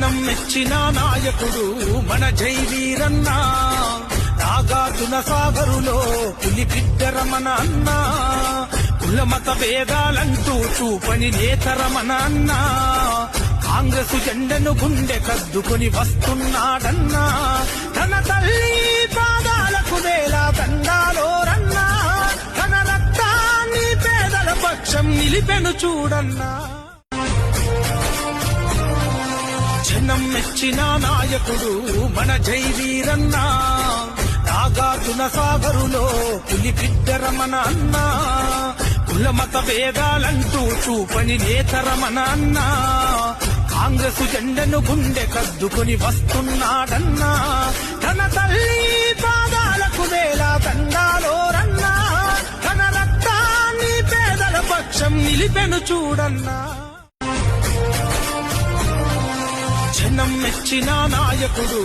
జనం మెచ్చిన నాయకుడు మన జై వీరన్న, నాగార్జున సాగరులో పులి బిడ్డ రమణ అన్న, కుల మత భేదాలంటూ చూపని నేత రమణ అన్న, కాంగ్రెసు జెండను గుండె కద్దుకొని వస్తున్నాడన్నా, తన తల్లి పాదాలకు వేల దండాలో రన్నా, తన రక్తాన్ని పేదల పక్షం నిలిపెను చూడన్నా. జనం మెచ్చిన నాయకుడు మన జై వీరన్న, నాగార్జున సాగరులో పులి బిడ్డ రమణ అన్న, కుల మత భేదాలంటూ చూపని నేత రమణ అన్న, కాంగ్రెసు జెండను గుండె కద్దుకొని వస్తున్నాడన్నా, తన తల్లి పాదాలకు వేల దండాలో రన్నా, తన రక్తాన్ని పేదల పక్షం నిలిపెను చూడన్నా. జనం మెచ్చిన నాయకుడు